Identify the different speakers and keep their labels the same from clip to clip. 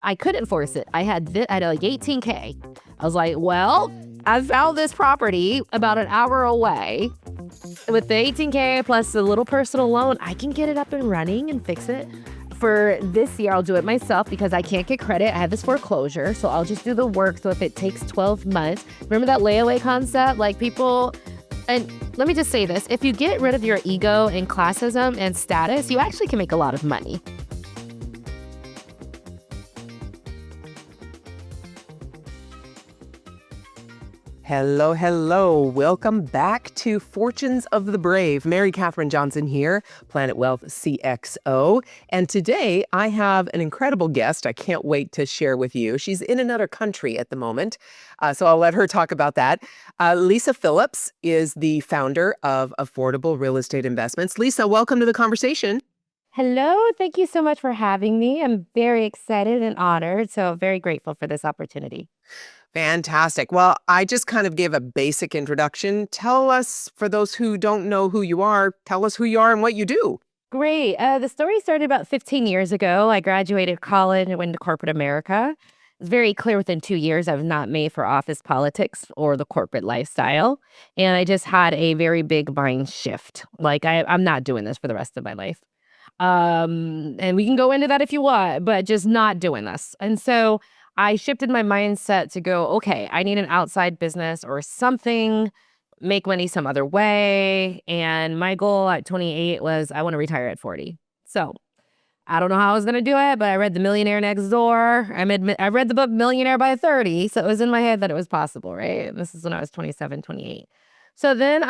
Speaker 1: I couldn't force it. I had like 18K. I was like, well, I found this property about an hour away. With the 18K plus a little personal loan, I can get it up and running and fix it. For this year, I'll do it myself because I can't get credit. I have this foreclosure, so I'll just do the work. So if it takes 12 months, remember that layaway concept? Like people, and let me just say this, if you get rid of your ego and classism and status, you actually can make a lot of money.
Speaker 2: Hello, hello. Welcome back to Fortunes of the Brave. Mary Kathryn Johnson here, Planet Wealth CXO. And today I have an incredible guest I can't wait to share with you. She's in another country at the moment, so I'll let her talk about that. Lisa Phillips is the founder of Affordable Real Estate Investments. Lisa, welcome to the conversation.
Speaker 1: Hello, thank you so much for having me. I'm very excited and honored, so very grateful for this opportunity.
Speaker 2: Fantastic. Well, I just kind of gave a basic introduction. Tell us, for those who don't know who you are, tell us who you are and what you do.
Speaker 1: Great. The story started about 15 years ago. I graduated college and went to corporate America. It's very clear within 2 years I was not made for office politics or the corporate lifestyle. And I just had a very big mind shift. Like, I'm not doing this for the rest of my life. And we can go into that if you want, but just not doing this. And so I shifted my mindset to go, okay, I need an outside business or something, make money some other way. And my goal at 28 was I want to retire at 40. So I don't know how I was going to do it, but I read The Millionaire Next Door. I read the book Millionaire by 30. So it was in my head that it was possible, right? And this is when I was 27, 28. So then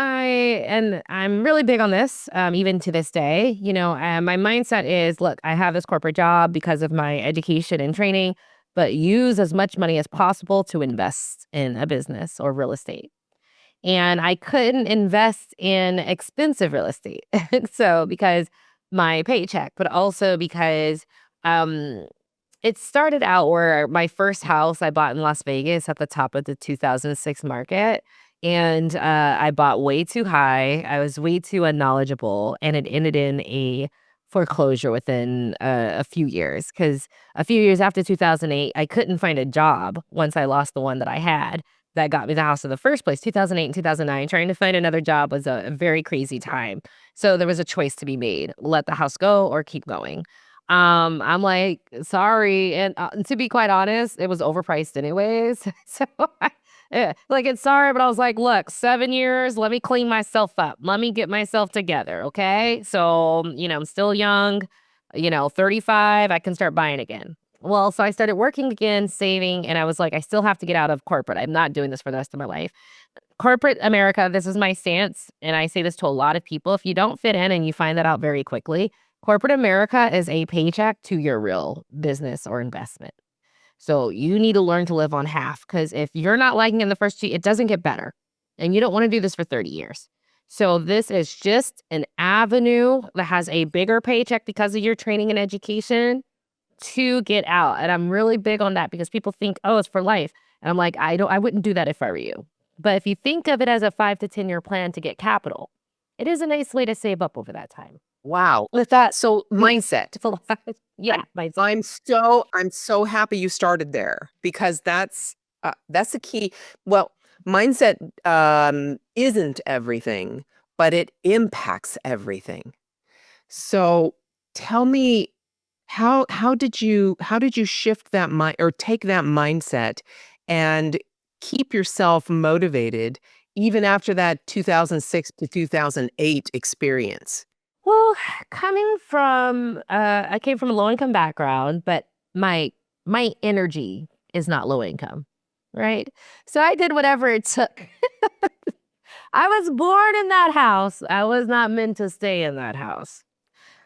Speaker 1: I'm really big on this, even to this day. My mindset is, look, I have this corporate job because of my education and training, but use as much money as possible to invest in a business or real estate. And I couldn't invest in expensive real estate. So because my paycheck, but also because it started out where my first house I bought in Las Vegas at the top of the 2006 market. And I bought way too high. I was way too unknowledgeable. And it ended in a foreclosure within a few years. Because a few years after 2008, I couldn't find a job once I lost the one that I had that got me the house in the first place. 2008 and 2009, trying to find another job was a very crazy time. So there was a choice to be made. Let the house go or keep going. I'm like, sorry. And to be quite honest, it was overpriced anyways. So it's sorry, but I was like, look, 7 years, let me clean myself up. Let me get myself together, okay? So, I'm still young, 35, I can start buying again. Well, so I started working again, saving, and I was like, I still have to get out of corporate. I'm not doing this for the rest of my life. Corporate America, this is my stance, and I say this to a lot of people. If you don't fit in and you find that out very quickly, corporate America is a paycheck to your real business or investment. So you need to learn to live on half, because if you're not liking it in the first 2, it doesn't get better. And you don't want to do this for 30 years. So this is just an avenue that has a bigger paycheck because of your training and education to get out. And I'm really big on that because people think, oh, it's for life. And I'm like, I wouldn't do that if I were you. But if you think of it as a 5 to 10 year plan to get capital, it is a nice way to save up over that time.
Speaker 2: Wow.
Speaker 1: With that,
Speaker 2: So mindset.
Speaker 1: yeah,
Speaker 2: I'm so happy you started there, because that's the key. Well, mindset isn't everything, but it impacts everything. So tell me, how did you shift that mind, or take that mindset and keep yourself motivated even after that 2006 to 2008 experience?
Speaker 1: Well, I came from a low income background, but my energy is not low income, right? So I did whatever it took. I was born in that house. I was not meant to stay in that house.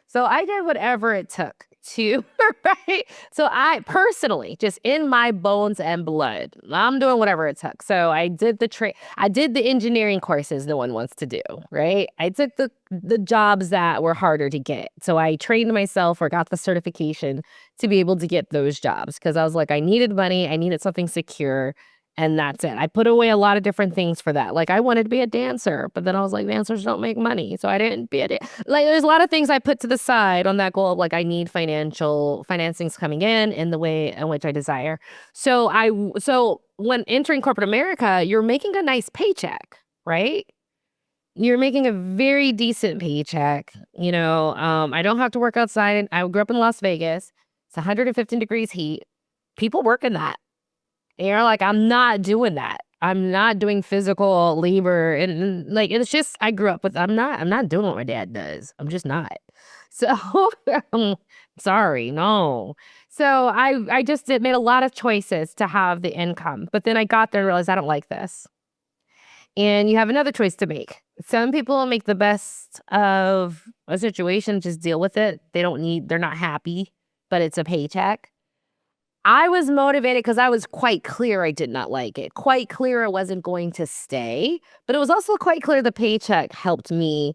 Speaker 1: So I did whatever it took to, right? So I personally, just in my bones and blood, I'm doing whatever it took. So I did the engineering courses no one wants to do, right? I took the jobs that were harder to get. So I trained myself or got the certification to be able to get those jobs, because I was like, I needed money, I needed something secure. And that's it. I put away a lot of different things for that. Like I wanted to be a dancer, but then I was like, dancers don't make money. So I didn't be a like there's a lot of things I put to the side on that goal of like I need financings coming in the way in which I desire. So when entering corporate America, you're making a nice paycheck, right? You're making a very decent paycheck. I don't have to work outside. I grew up in Las Vegas. It's 115 degrees heat. People work in that. Like, I'm not doing that. I'm not doing physical labor, and like, it's just I grew up with I'm not doing what my dad does. I'm just not. So, sorry, no. So, I just made a lot of choices to have the income, but then I got there and realized I don't like this. And you have another choice to make. Some people make the best of a situation, just deal with it. They're not happy, but it's a paycheck. I was motivated because I was quite clear I did not like it. Quite clear I wasn't going to stay, but it was also quite clear the paycheck helped me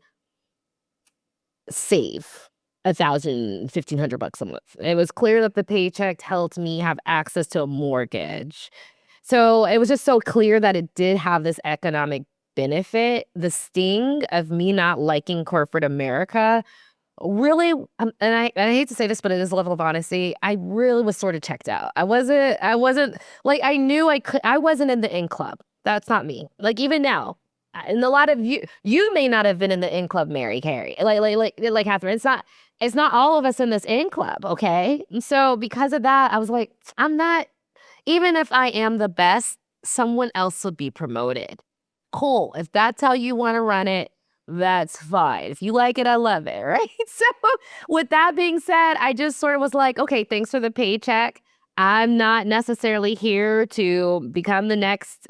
Speaker 1: save 1,000, 1,500 bucks a month. It was clear that the paycheck helped me have access to a mortgage. So it was just so clear that it did have this economic benefit. The sting of me not liking corporate America really, and I hate to say this, but it is a level of honesty. I really was sort of checked out. I wasn't like I knew I wasn't in the in club. That's not me. Like even now, and a lot of you may not have been in the in club, Mary Carey. Like Catherine. It's not all of us in this in club, okay? And so because of that, I was like, I'm not. Even if I am the best, someone else will be promoted. Cool. If that's how you want to run it, that's fine. If you like it, I love it, right? So, with that being said, I just sort of was like, okay, thanks for the paycheck. I'm not necessarily here to become the next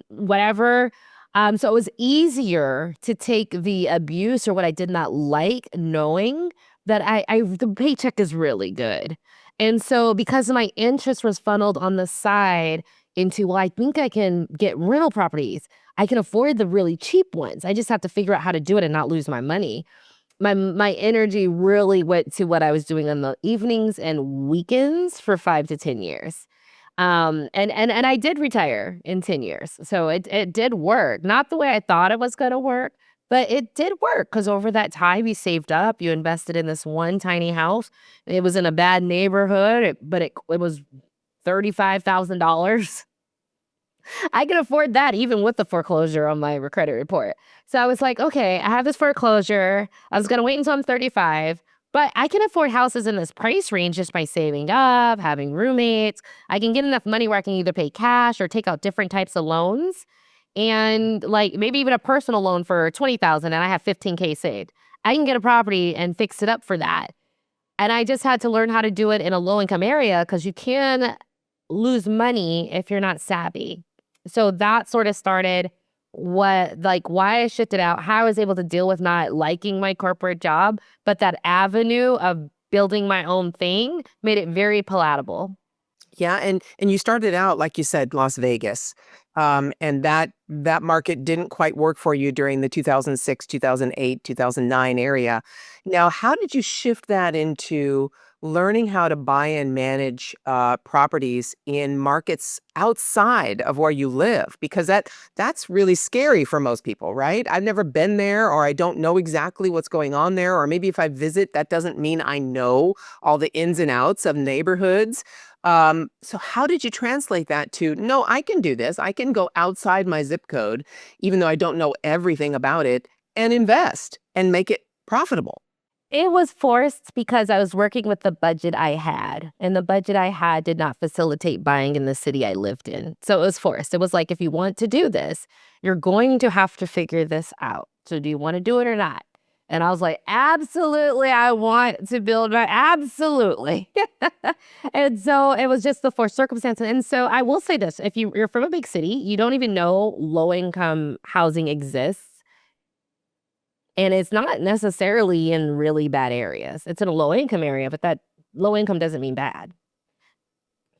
Speaker 1: whatever. So it was easier to take the abuse or what I did not like, knowing that the paycheck is really good. And so because my interest was funneled on the side into, well, I think I can get rental properties. I can afford the really cheap ones. I just have to figure out how to do it and not lose my money. My energy really went to what I was doing on the evenings and weekends for 5 to 10 years. And I did retire in 10 years. So it did work. Not the way I thought it was gonna work, but it did work because over that time you saved up, you invested in this one tiny house. It was in a bad neighborhood, but it was $35,000. I can afford that even with the foreclosure on my credit report. So I was like, okay, I have this foreclosure. I was going to wait until I'm 35, but I can afford houses in this price range just by saving up, having roommates. I can get enough money where I can either pay cash or take out different types of loans and like maybe even a personal loan for 20,000 and I have 15K saved. I can get a property and fix it up for that. And I just had to learn how to do it in a low income area because you can lose money if you're not savvy. So that sort of started why I shifted out, how I was able to deal with not liking my corporate job, but that avenue of building my own thing made it very palatable.
Speaker 2: Yeah, and you started out, like you said, Las Vegas, and that market didn't quite work for you during the 2006, 2008, 2009 area. Now, how did you shift that into learning how to buy and manage properties in markets outside of where you live? Because that's really scary for most people, right? I've never been there, or I don't know exactly what's going on there, or maybe if I visit, that doesn't mean I know all the ins and outs of neighborhoods. So how did you translate that to, no, I can do this. I can go outside my zip code, even though I don't know everything about it, and invest and make it profitable?
Speaker 1: It was forced because I was working with the budget I had, and the budget I had did not facilitate buying in the city I lived in. So it was forced. It was like, if you want to do this, you're going to have to figure this out. So do you want to do it or not? And I was like, absolutely, I want to build my absolutely. And so it was just the forced circumstance. And so I will say this, if you're from a big city, you don't even know low income housing exists. And it's not necessarily in really bad areas. It's in a low income area, but that low income doesn't mean bad.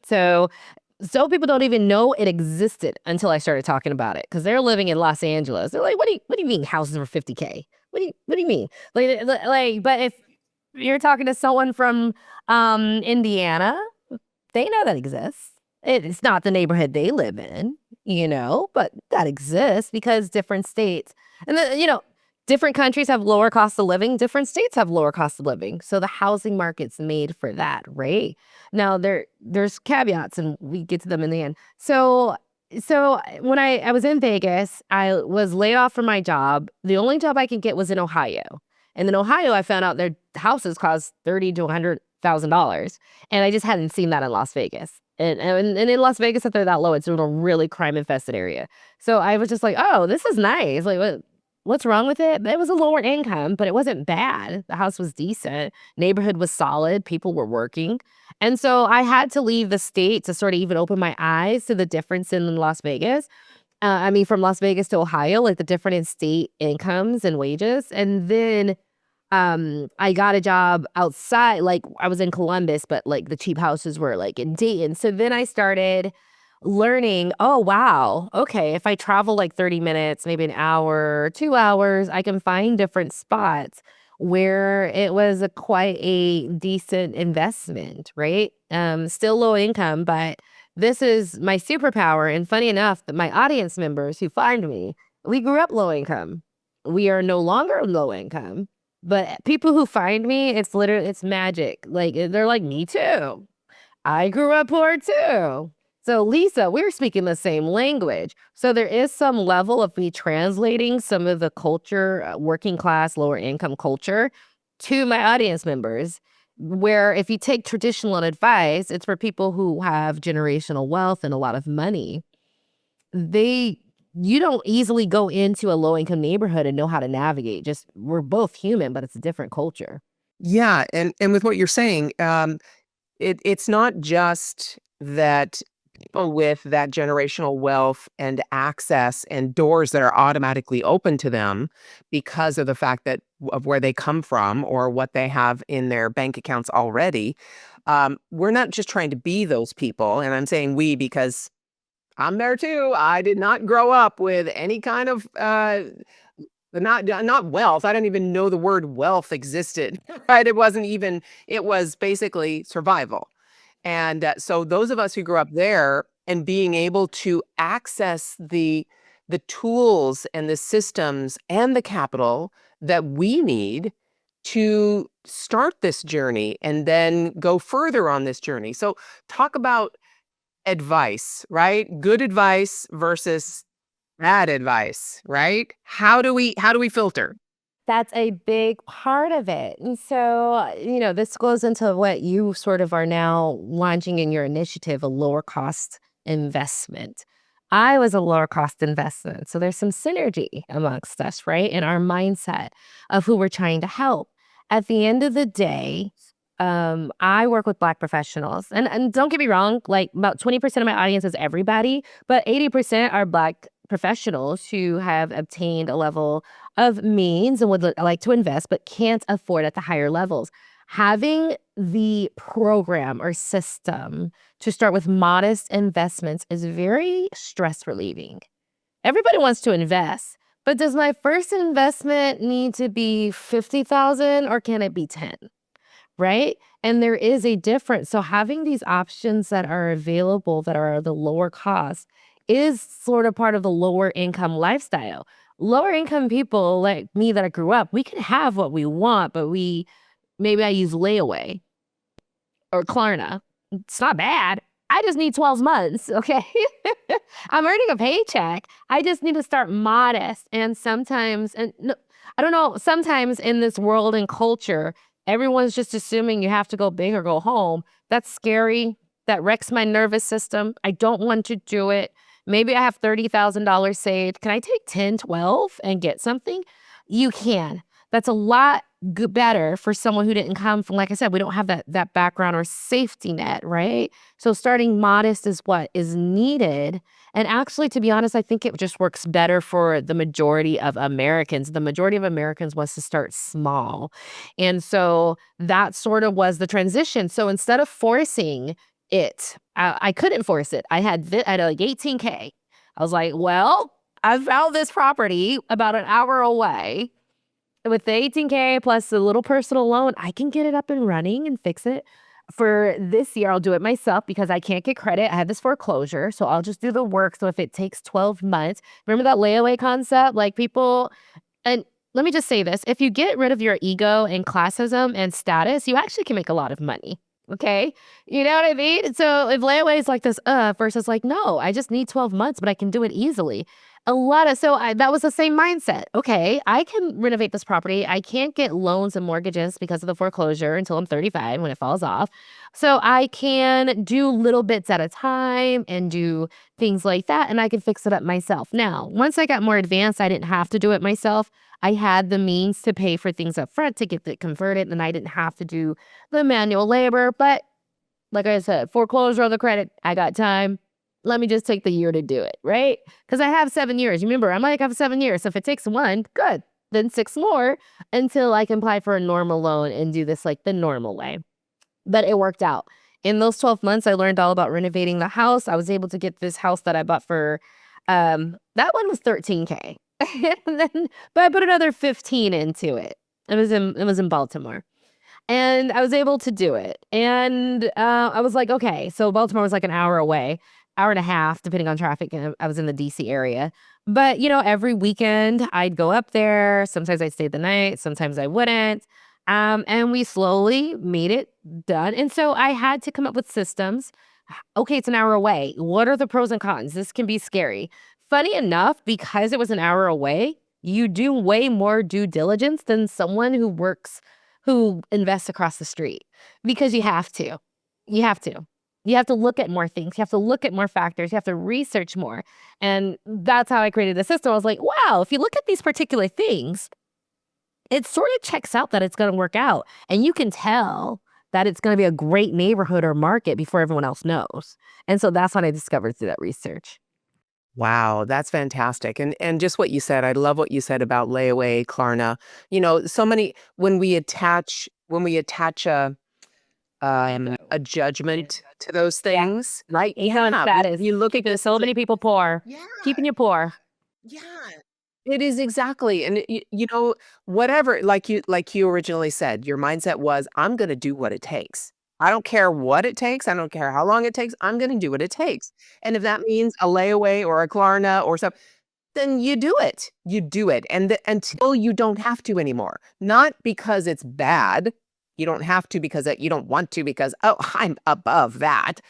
Speaker 1: So people don't even know it existed until I started talking about it because they're living in Los Angeles. They're like, what do you mean houses for 50K? What do you mean? But if you're talking to someone from Indiana, they know that exists. It's not the neighborhood they live in, but that exists because different states and then, different countries have lower cost of living, different states have lower cost of living. So the housing market's made for that, right? Now there's caveats and we get to them in the end. So when I was in Vegas, I was laid off from my job. The only job I could get was in Ohio. And in Ohio, I found out their houses cost $30 to $100,000. And I just hadn't seen that in Las Vegas. And in Las Vegas, if they're that low, it's in a really crime infested area. So I was just like, oh, this is nice. Like, what's wrong with it? It was a lower income, but it wasn't bad. The house was decent. Neighborhood was solid. People were working. And so I had to leave the state to sort of even open my eyes to the difference in Las Vegas. From Las Vegas to Ohio, like the different in state incomes and wages. And then I got a job outside, like I was in Columbus, but like the cheap houses were like in Dayton. So then I started learning, oh wow, okay, if I travel like 30 minutes, maybe an hour, 2 hours, I can find different spots where it was quite a decent investment, right? Still low income, but this is my superpower. And funny enough, that my audience members who find me, we grew up low income. We are no longer low income. But people who find me, it's magic. Like, they're like, "Me too. I grew up poor too." So, Lisa, we're speaking the same language. So there is some level of me translating some of the culture, working class, lower income culture to my audience members, where if you take traditional advice, it's for people who have generational wealth and a lot of money. They You don't easily go into a low-income neighborhood and know how to navigate. Just we're both human, but it's a different culture.
Speaker 2: Yeah, and with what you're saying, it's not just that people with that generational wealth and access and doors that are automatically open to them because of the fact that of where they come from or what they have in their bank accounts already. We're not just trying to be those people, and I'm saying we because I'm there too. I did not grow up with any kind of not wealth. I don't even know the word wealth existed, right? It was basically survival. And so those of us who grew up there and being able to access the tools and the systems and the capital that we need to start this journey and then go further on this journey. So talk about advice, right? Good advice versus bad advice, right? How do we filter?
Speaker 1: That's a big part of it. And so, this goes into what you sort of are now launching in your initiative, a lower cost investment. I was a lower cost investment. So there's some synergy amongst us, right? In our mindset of who we're trying to help. At the end of the day, I work with Black professionals. And don't get me wrong, like about 20% of my audience is everybody, but 80% are Black professionals who have obtained a level of means and would like to invest, but can't afford at the higher levels. Having the program or system to start with modest investments is very stress relieving. Everybody wants to invest, but does my first investment need to be 50,000 or can it be 10? Right? And there is a difference. So having these options that are available that are the lower cost is sort of part of the lower income lifestyle. Lower income people like me that I grew up, we can have what we want, but maybe I use Layaway or Klarna. It's not bad. I just need 12 months, okay? I'm earning a paycheck. I just need to start modest. And sometimes, and no, I don't know, sometimes in this world and culture, everyone's just assuming you have to go big or go home. That's scary. That wrecks my nervous system. I don't want to do it. Maybe I have $30,000 saved. Can I take 10, 12 and get something? You can. That's a lot better for someone who didn't come from, like I said, we don't have that background or safety net, right? So starting modest is what is needed. And actually, to be honest, I think it just works better for the majority of Americans. The majority of Americans wants to start small. And so that sort of was the transition. So instead of forcing it, I couldn't force it. I had like 18K. I was like, well, I found this property about an hour away. With the 18K plus a little personal loan, I can get it up and running and fix it. For this year, I'll do it myself because I can't get credit. I have this foreclosure, so I'll just do the work. So if it takes 12 months, remember that layaway concept? Like people, and let me just say this, if you get rid of your ego and classism and status, you actually can make a lot of money. Okay? You know what I mean? So if layaway is like this, versus like, no, I just need 12 months, but I can do it easily. That was the same mindset. Okay, I can renovate this property. I can't get loans and mortgages because of the foreclosure until I'm 35 when it falls off. So I can do little bits at a time and do things like that, and I can fix it up myself. Now, once I got more advanced, I didn't have to do it myself. I had the means to pay for things up front to get it converted, and I didn't have to do the manual labor. But like I said, foreclosure on the credit, I got time. Let me just take the year to do it, right? Because I have 7 years. Remember, I might have 7 years. So if it takes one, good. Then 6 more until I can apply for a normal loan and do this like the normal way. But it worked out. In those 12 months, I learned all about renovating the house. I was able to get this house that I bought for that one was 13K. And then but I put another 15 into it. It was in Baltimore. And I was able to do it. And I was like, okay. So Baltimore was like an hour away, hour and a half, depending on traffic. And I was in the DC area. But, every weekend I'd go up there. Sometimes I'd stay the night, sometimes I wouldn't. And we slowly made it done. And so I had to come up with systems. Okay, it's an hour away. What are the pros and cons? This can be scary. Funny enough, because it was an hour away, you do way more due diligence than someone who invests across the street because you have to. You have to. You have to look at more things. You have to look at more factors. You have to research more. And that's how I created the system. I was like, wow, if you look at these particular things, it sort of checks out that it's going to work out. And you can tell that it's going to be a great neighborhood or market before everyone else knows. And so that's what I discovered through that research.
Speaker 2: Wow, that's fantastic. And just what you said, I love what you said about layaway, Klarna. So many when we attach a judgment to those
Speaker 1: Yeah.
Speaker 2: things, right?
Speaker 1: Ego and
Speaker 2: Yeah,
Speaker 1: status.
Speaker 2: you look at
Speaker 1: Keeping
Speaker 2: this.
Speaker 1: so many people poor.
Speaker 2: Yeah,
Speaker 1: Keeping you poor.
Speaker 2: yeah. It is exactly. And whatever, like you originally said, your mindset was, I'm going to do what it takes. I don't care what it takes. I don't care how long it takes. I'm going to do what it takes. And if that means a layaway or a Klarna or something, then you do it. You do it. And until you don't have to anymore. Not because it's bad. You don't have to because you don't want to because, oh, I'm above that.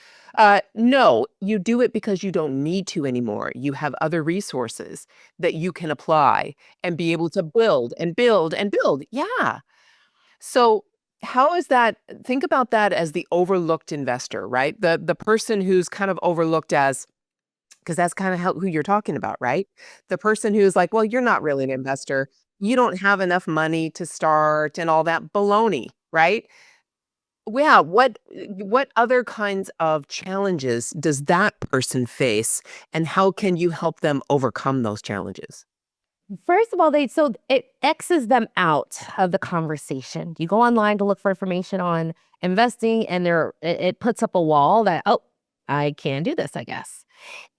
Speaker 2: No, you do it because you don't need to anymore. You have other resources that you can apply and be able to build and build and build. Yeah. So how is that? Think about that as the overlooked investor, right? The person who's kind of overlooked as, because that's kind of who you're talking about, right? The person who's like, well, you're not really an investor. You don't have enough money to start and all that baloney, right? Yeah, what other kinds of challenges does that person face, and how can you help them overcome those challenges?
Speaker 1: First of all, so it X's them out of the conversation. You go online to look for information on investing, and it puts up a wall that, oh, I can do this, I guess.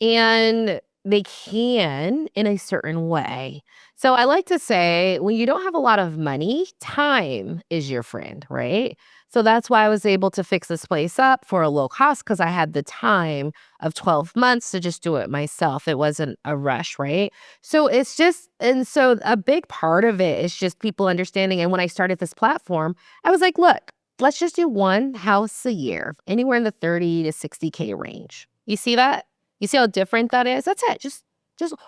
Speaker 1: And they can in a certain way. So I like to say when you don't have a lot of money, time is your friend, right? So that's why I was able to fix this place up for a low cost because I had the time of 12 months to just do it myself. It wasn't a rush, right? So a big part of it is just people understanding. And when I started this platform, I was like, look, let's just do one house a year, anywhere in the 30 to 60K range. You see that? You see how different that is? That's it. Just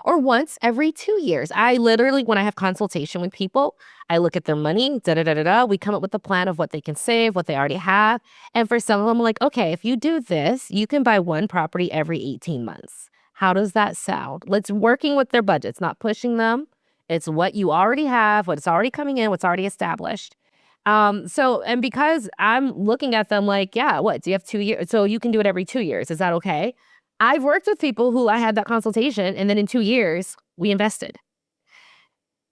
Speaker 1: or once every 2 years. I literally, when I have consultation with people, I look at their money, da da da da da. We come up with a plan of what they can save, what they already have. And for some of them, I'm like, okay, if you do this, you can buy one property every 18 months. How does that sound? Let's working with their budgets, not pushing them. It's what you already have, what's already coming in, what's already established. And because I'm looking at them like, yeah, what, do you have 2 years? So you can do it every 2 years. Is that okay? I've worked with people who I had that consultation, and then in 2 years, we invested.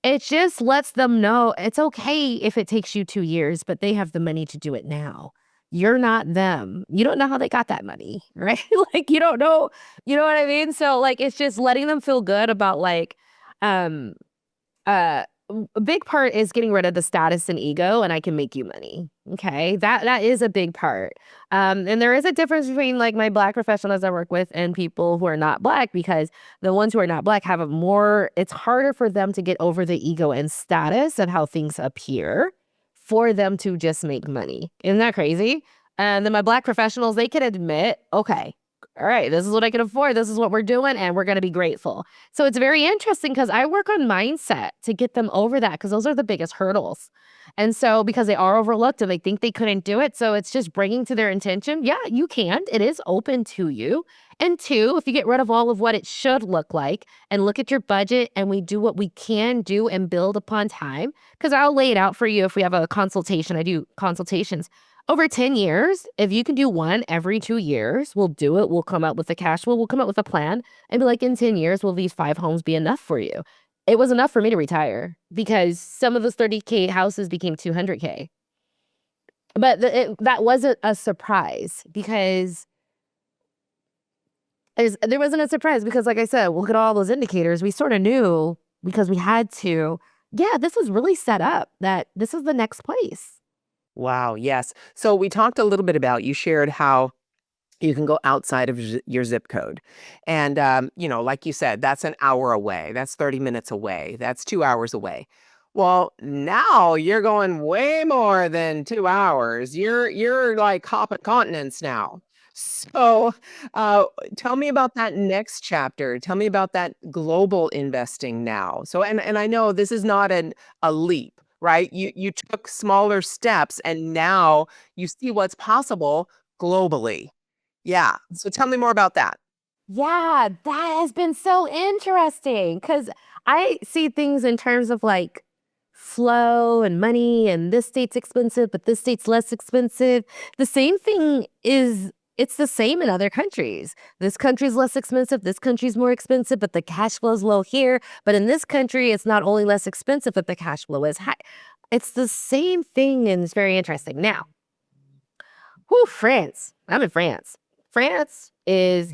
Speaker 1: It just lets them know it's okay if it takes you 2 years, but they have the money to do it now. You're not them. You don't know how they got that money, right? Like, you know what I mean? So, like, it's just letting them feel good about, like, um, uh, a big part is getting rid of the status and ego, and I can make you money. Okay, that is a big part. And there is a difference between like my Black professionals I work with and people who are not Black, because the ones who are not Black have a more. It's harder for them to get over the ego and status and how things appear for them to just make money. Isn't that crazy? And then my Black professionals, they can admit, okay, all right, this is what I can afford. This is what we're doing, and we're going to be grateful. So it's very interesting because I work on mindset to get them over that, because those are the biggest hurdles. And so because they are overlooked and they think they couldn't do it, so it's just bringing to their attention, yeah, you can. It is open to you. And two, if you get rid of all of what it should look like and look at your budget and we do what we can do and build upon time, because I'll lay it out for you if we have a consultation. I do consultations. Over 10 years, if you can do one every 2 years, we'll do it. We'll come up with a cash flow. We'll come up with a plan and be like, in 10 years, will these 5 homes be enough for you? It was enough for me to retire because some of those 30K houses became 200K. But that wasn't a surprise because there wasn't a surprise because, like I said, look at all those indicators. We sort of knew because we had to. Yeah, this was really set up that this is the next place.
Speaker 2: Wow, yes. So we talked a little bit about, you shared how you can go outside of your zip code. And, like you said, that's an hour away. That's 30 minutes away. That's 2 hours away. Well, now you're going way more than 2 hours. You're like hopping continents now. So, uh, tell me about that next chapter. Tell me about that global investing now. So, and I know this is not a leap, right? You took smaller steps and now you see what's possible globally. Yeah. So tell me more about that.
Speaker 1: Yeah, that has been so interesting because I see things in terms of like flow and money, and this state's expensive, but this state's less expensive. The same thing is, it's the same in other countries. This country's less expensive, this country's more expensive, but the cash flow is low here. But in this country, it's not only less expensive, but the cash flow is high. It's the same thing, and it's very interesting. Now, France. I'm in France. France is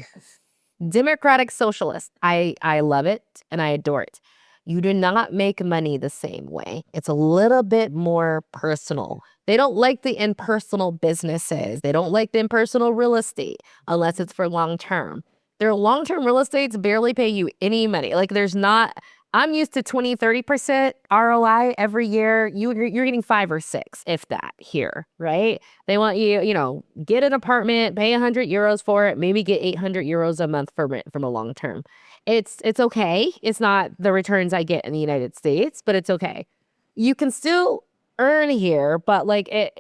Speaker 1: democratic socialist. I love it and I adore it. You do not make money the same way. It's a little bit more personal. They don't like the impersonal businesses. They don't like the impersonal real estate unless it's for long term. Their long term real estates barely pay you any money. Like there's not, I'm used to 20-30% ROI every year. You're getting 5 or 6, if that, here, right? They want you, get an apartment, pay €100 for it, maybe get €800 a month for rent from a long term. It's okay. It's not the returns I get in the United States, but it's okay. You can still earn here, but like I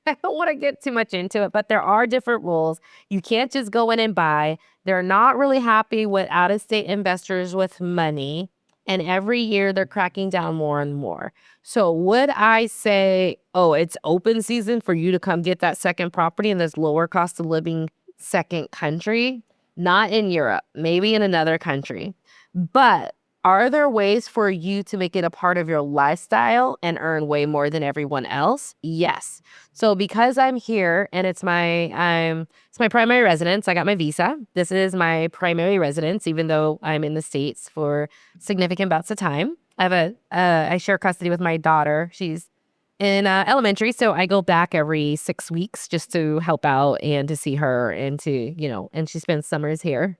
Speaker 1: don't want to get too much into it, but there are different rules. You can't just go in and buy. They're not really happy with out-of-state investors with money. And every year they're cracking down more and more. So would I say, oh, it's open season for you to come get that second property in this lower cost of living second country? Not in Europe, maybe in another country. But are there ways for you to make it a part of your lifestyle and earn way more than everyone else? Yes. So because I'm here and it's my primary residence, I got my visa. This is my primary residence, even though I'm in the States for significant bouts of time. I share custody with my daughter. She's in elementary, so I go back every 6 weeks just to help out and to see her and and she spends summers here.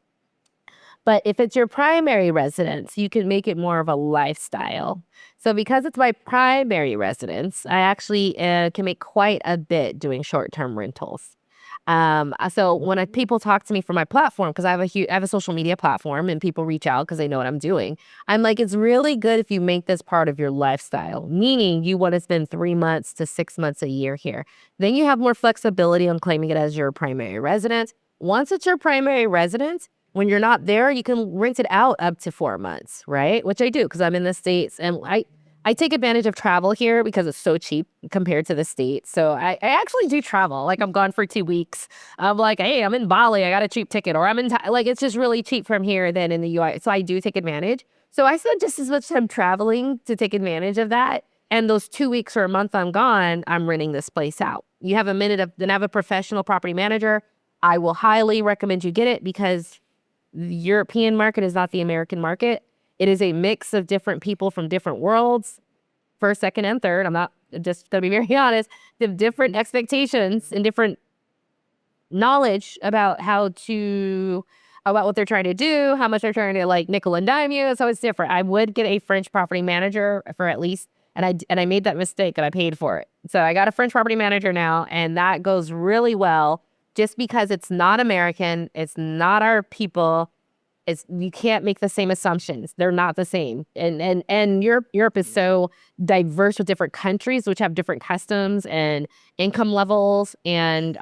Speaker 1: But if it's your primary residence, you can make it more of a lifestyle. So because it's my primary residence, I actually can make quite a bit doing short-term rentals. So when people talk to me from my platform, because I have a social media platform and people reach out because they know what I'm doing. I'm like, it's really good if you make this part of your lifestyle, meaning you want to spend 3 months to 6 months a year here. Then you have more flexibility on claiming it as your primary residence. Once it's your primary residence, when you're not there, you can rent it out up to 4 months, right? Which I do because I'm in the States and I take advantage of travel here because it's so cheap compared to the States. So I actually do travel. Like I'm gone for 2 weeks. I'm like, hey, I'm in Bali. I got a cheap ticket. Or I'm in, like, it's just really cheap from here than in the US. So I do take advantage. So I spend just as much time traveling to take advantage of that. And those 2 weeks or a month I'm gone, I'm renting this place out. You have a minute of, then have a professional property manager. I will highly recommend you get it because the European market is not the American market. It is a mix of different people from different worlds. first, second, and third. I'm not just to be very honest. They have different expectations and different knowledge about about what they're trying to do, how much they're trying to like nickel and dime you. So it's different. I would get a French property manager for at least, and I made that mistake and I paid for it. So I got a French property manager now, and that goes really well just because it's not American, it's not our people. It's, you can't make the same assumptions. They're not the same. And Europe is so diverse with different countries which have different customs and income levels and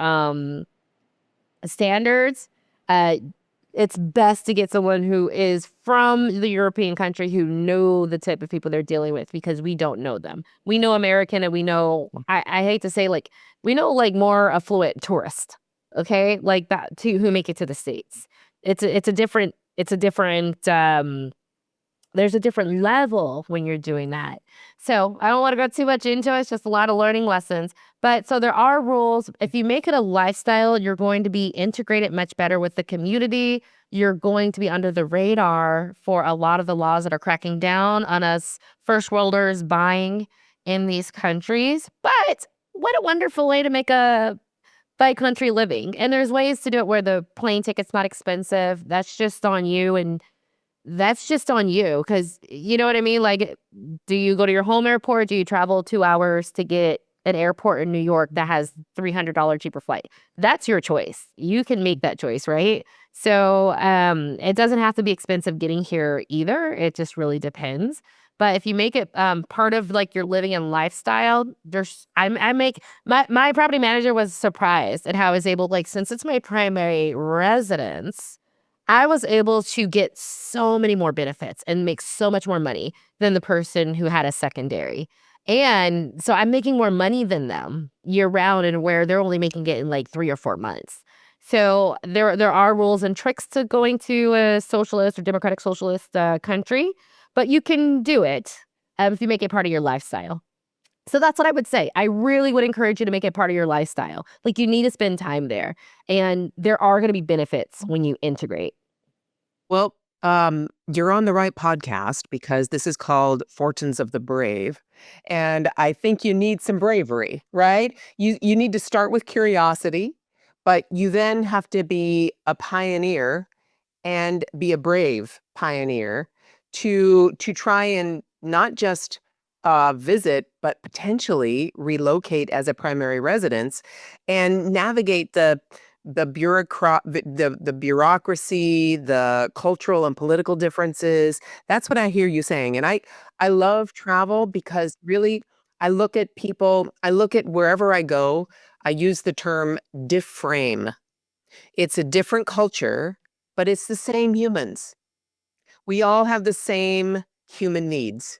Speaker 1: standards. It's best to get someone who is from the European country who know the type of people they're dealing with, because we don't know them. We know American, and we know, I hate to say, like, we know like more affluent tourists, okay, like that too, who make it to the States. It's a different there's a different level when you're doing that. So I don't want to go too much into it. It's just a lot of learning lessons. But so there are rules. If you make it a lifestyle, you're going to be integrated much better with the community. You're going to be under the radar for a lot of the laws that are cracking down on us first worlders buying in these countries. But what a wonderful way to make a by country living. And there's ways to do it where the plane ticket's not expensive. That's just on you. And that's just on you, because you know what I mean? Like, do you go to your home airport? Do you travel 2 hours to get an airport in New York that has $300 cheaper flight? That's your choice. You can make that choice, right? So it doesn't have to be expensive getting here either. It just really depends. But if you make it part of like your living and lifestyle, I make my property manager was surprised at how I was able, like, since it's my primary residence, I was able to get so many more benefits and make so much more money than the person who had a secondary. And so I'm making more money than them year round, and where they're only making it in like 3 or 4 months. So there are rules and tricks to going to a socialist or democratic socialist country, but you can do it if you make it part of your lifestyle. So that's what I would say. I really would encourage you to make it part of your lifestyle. Like, you need to spend time there, and there are going to be benefits when you integrate.
Speaker 2: Well, you're on the right podcast, because this is called Fortunes of the Brave. And I think you need some bravery, right? You need to start with curiosity, but you then have to be a pioneer and be a brave pioneer to try and not just visit, but potentially relocate as a primary residence and navigate the bureaucracy, the cultural and political differences. That's what I hear you saying. And I love travel, because really I look at people, I look at wherever I go, I use the term difframe. It's a different culture, but it's the same humans. We all have the same human needs.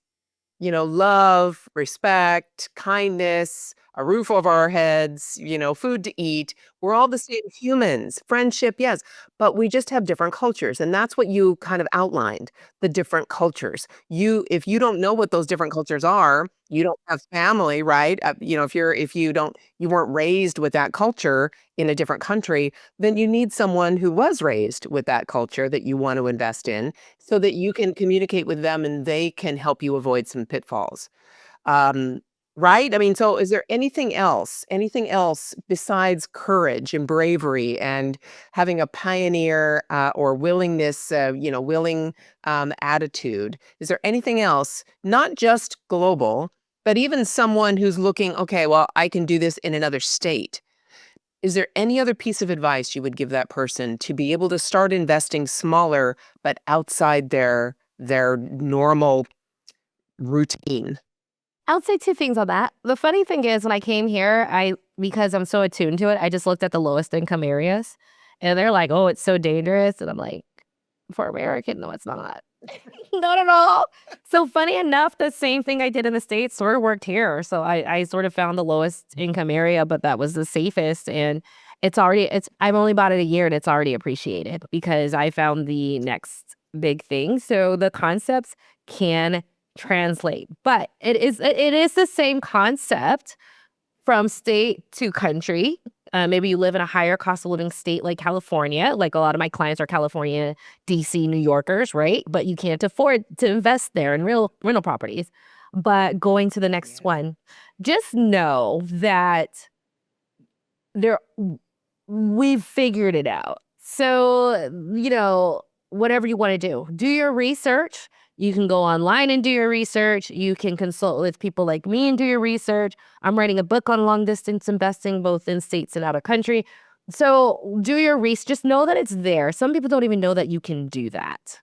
Speaker 2: Love, respect, kindness, a roof over our heads, food to eat. We're all the same humans. Friendship, yes, but we just have different cultures. And that's what you kind of outlined, the different cultures. If you don't know what those different cultures are, you don't have family, right? You weren't raised with that culture in a different country, then you need someone who was raised with that culture that you want to invest in, so that you can communicate with them and they can help you avoid some pitfalls. Um, right? I mean, so is there anything else besides courage and bravery and having a pioneer or willingness, willing attitude? Is there anything else, not just global, but even someone who's looking, okay, well, I can do this in another state? Is there any other piece of advice you would give that person to be able to start investing smaller, but outside their normal routine?
Speaker 1: I would say 2 things on that. The funny thing is, when I came here, because I'm so attuned to it, I just looked at the lowest income areas, and they're like, "Oh, it's so dangerous." And I'm like, "For American, no, it's not." Not at all. So funny enough, the same thing I did in the States sort of worked here. So I sort of found the lowest income area, but that was the safest. And I've only bought it a year, and it's already appreciated because I found the next big thing. So the concepts can translate, but it is the same concept from state to country. Maybe you live in a higher cost of living state like California. Like, a lot of my clients are California, DC, New Yorkers, right? But you can't afford to invest there in real rental properties. but going to the next one, just know that there we've figured it out. So, whatever you want to do your research. You can go online and do your research. You can consult with people like me and do your research. I'm writing a book on long distance investing, both in states and out of country. So, do your research. Just know that it's there. Some people don't even know that you can do that.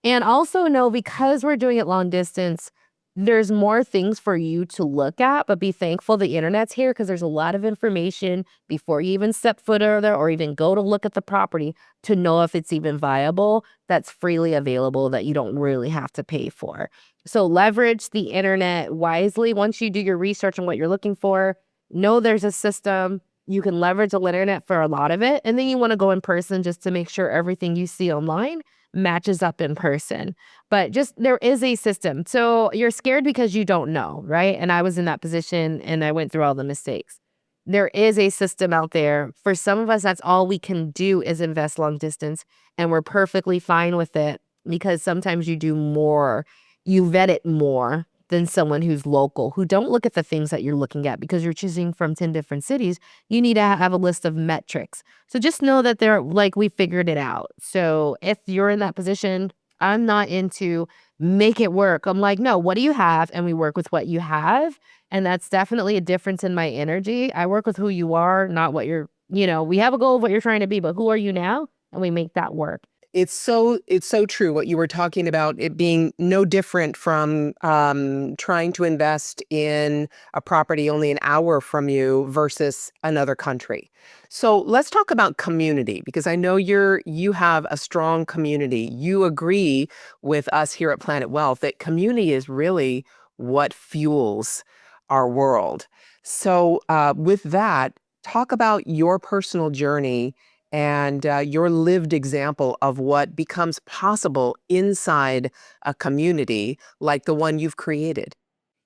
Speaker 1: And also know, because we're doing it long distance, there's more things for you to look at, but be thankful the internet's here, because there's a lot of information before you even step foot over there or even go to look at the property to know if it's even viable, that's freely available, that you don't really have to pay for. So leverage the internet wisely. Once you do your research on what you're looking for, know there's a system. You can leverage the internet for a lot of it. And then you want to go in person just to make sure everything you see online matches up in person. But just, there is a system. So you're scared because you don't know, right? And I was in that position and I went through all the mistakes. There is a system out there. For some of us, that's all we can do is invest long distance, and we're perfectly fine with it, because sometimes you do more, you vet it more than someone who's local, who don't look at the things that you're looking at, because you're choosing from 10 different cities. You need to have a list of metrics. So just know that we figured it out. So if you're in that position, I'm not into make it work. I'm like, no, what do you have? And we work with what you have. And that's definitely a difference in my energy. I work with who you are, not what we have a goal of what you're trying to be, but who are you now? And we make that work.
Speaker 2: It's so true what you were talking about, it being no different from trying to invest in a property only an hour from you versus another country. So let's talk about community, because I know you have a strong community. You agree with us here at Planet Wealth that community is really what fuels our world. So with that, talk about your personal journey and your lived example of what becomes possible inside a community like the one you've created.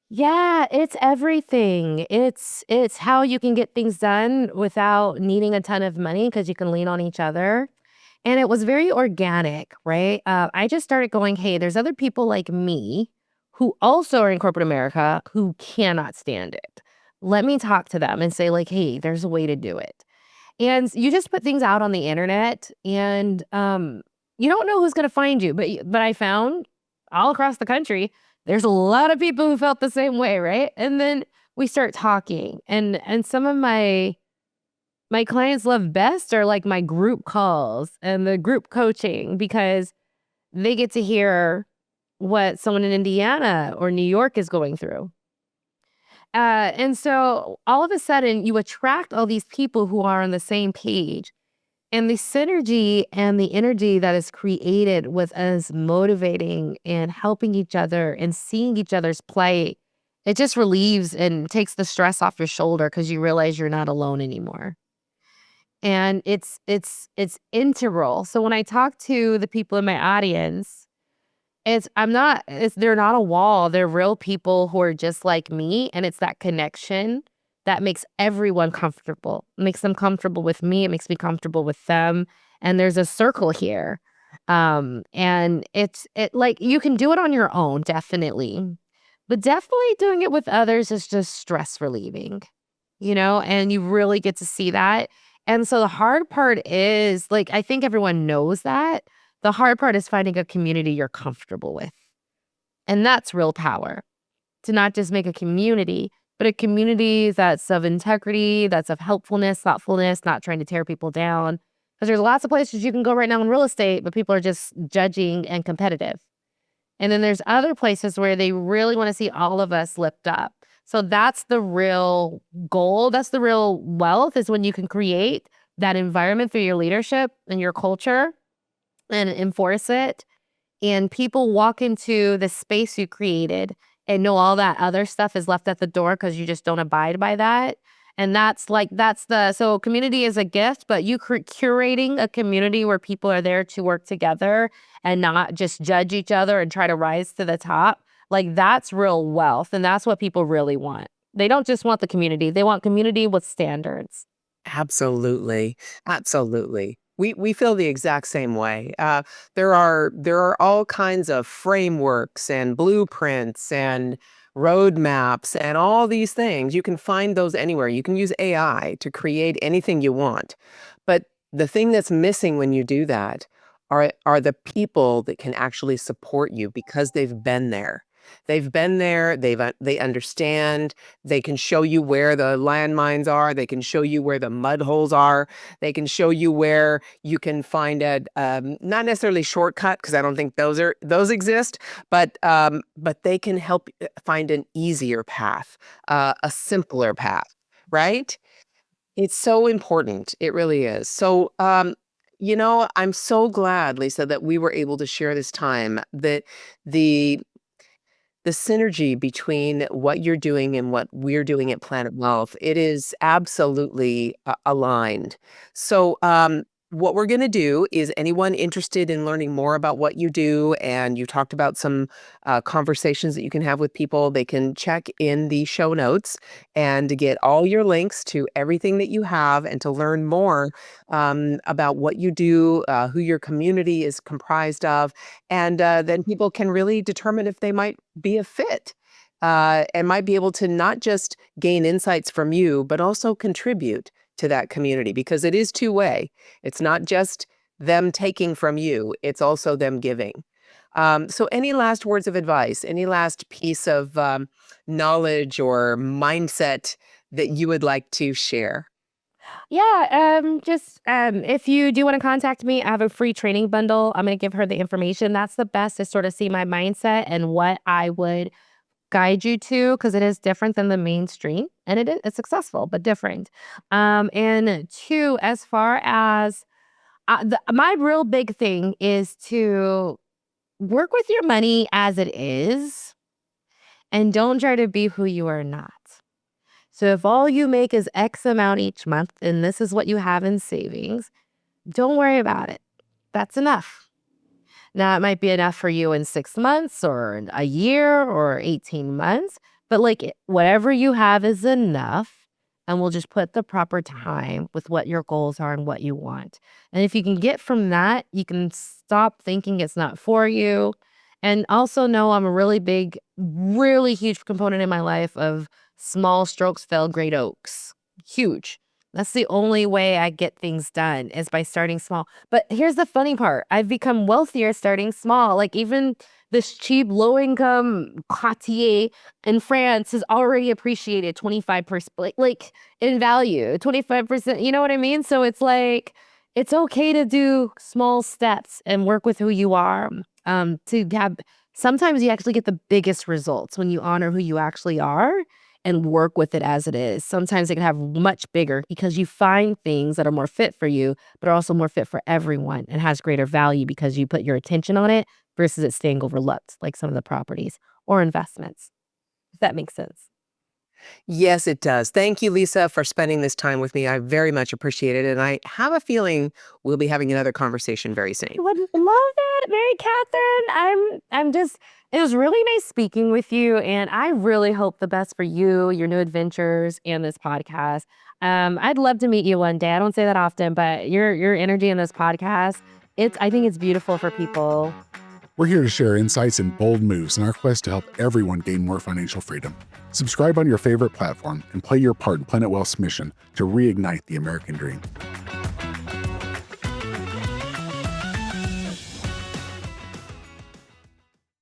Speaker 1: Yeah, it's everything. It's how you can get things done without needing a ton of money, because you can lean on each other. And it was very organic, right? I just started going, hey, there's other people like me who also are in corporate America who cannot stand it. Let me talk to them and say, like, hey, there's a way to do it. And you just put things out on the internet, and you don't know who's going to find you. But I found all across the country, there's a lot of people who felt the same way, right? And then we start talking, and some of my clients love best are like my group calls and the group coaching, because they get to hear what someone in Indiana or New York is going through. And so all of a sudden, you attract all these people who are on the same page. And the synergy and the energy that is created with us motivating and helping each other and seeing each other's plight, it just relieves and takes the stress off your shoulder, because you realize you're not alone anymore. And it's integral. So when I talk to the people in my audience, they're not a wall. They're real people who are just like me, and it's that connection that makes everyone comfortable. It makes them comfortable with me, it makes me comfortable with them, and there's a circle here. And like, you can do it on your own, definitely. But definitely doing it with others is just stress relieving, and you really get to see that. And so the hard part is, like, I think everyone knows that. The hard part is finding a community you're comfortable with. And that's real power, to not just make a community, but a community that's of integrity, that's of helpfulness, thoughtfulness, not trying to tear people down. Because there's lots of places you can go right now in real estate, but people are just judging and competitive. And then there's other places where they really want to see all of us lift up. So that's the real goal. That's the real wealth, is when you can create that environment through your leadership and your culture and enforce it. And people walk into the space you created and know all that other stuff is left at the door because you just don't abide by that. And so community is a gift, but you curating a community where people are there to work together and not just judge each other and try to rise to the top. Like, that's real wealth. And that's what people really want. They don't just want the community. They want community with standards.
Speaker 2: Absolutely. Absolutely. We feel the exact same way. There are all kinds of frameworks and blueprints and roadmaps and all these things. You can find those anywhere. You can use AI to create anything you want. But the thing that's missing when you do that are the people that can actually support you because they've been there. They've been there, they understand, they can show you where the landmines are, they can show you where the mud holes are, they can show you where you can find a not necessarily shortcut, because I don't think those exist, but they can help find an easier path, a simpler path, right? It's so important. It really is. So, I'm so glad, Lisa, that we were able to share this time, that the the synergy between what you're doing and what we're doing at Planet Wealth, it is absolutely aligned. So, what we're going to do is anyone interested in learning more about what you do, and you talked about some conversations that you can have with people, they can check in the show notes and to get all your links to everything that you have and to learn more about what you do, who your community is comprised of, and then people can really determine if they might be a fit, and might be able to not just gain insights from you, but also contribute to that community, because it is two-way. It's not just them taking from you, it's also them giving. So any last words of advice, any last piece of knowledge or mindset that you would like to share?
Speaker 1: Yeah, just if you do want to contact me, I have a free training bundle. I'm going to give her the information. That's the best to sort of see my mindset and what I would guide you to, because it is different than the mainstream, and it's successful but different. And two, as far as my real big thing is to work with your money as it is, and don't try to be who you are not. So if all you make is X amount each month and this is what you have in savings, don't worry about it. That's enough. Now, it might be enough for you in 6 months or in a year or 18 months, but whatever you have is enough. And we'll just put the proper time with what your goals are and what you want. And if you can get from that, you can stop thinking it's not for you. And also know I'm a really big, really huge component in my life of small strokes fell great oaks. Huge. That's the only way I get things done is by starting small. But here's the funny part. I've become wealthier starting small. Like even this cheap low income Cartier in France has already appreciated 25%, like in value, 25%. You know what I mean? So it's like, it's okay to do small steps and work with who you are. Sometimes you actually get the biggest results when you honor who you actually are and work with it as it is. Sometimes it can have much bigger because you find things that are more fit for you, but are also more fit for everyone and has greater value because you put your attention on it versus it staying overlooked, like some of the properties or investments. If that makes sense.
Speaker 2: Yes, it does. Thank you, Lisa, for spending this time with me. I very much appreciate it. And I have a feeling we'll be having another conversation very soon.
Speaker 1: I would love it, Mary Kathryn. I'm just, it was really nice speaking with you. And I really hope the best for you, your new adventures, and this podcast. I'd love to meet you one day. I don't say that often, but your energy in this podcast, I think it's beautiful for people.
Speaker 3: We're here to share insights and bold moves in our quest to help everyone gain more financial freedom. Subscribe on your favorite platform and play your part in Planet Wealth's mission to reignite the American dream.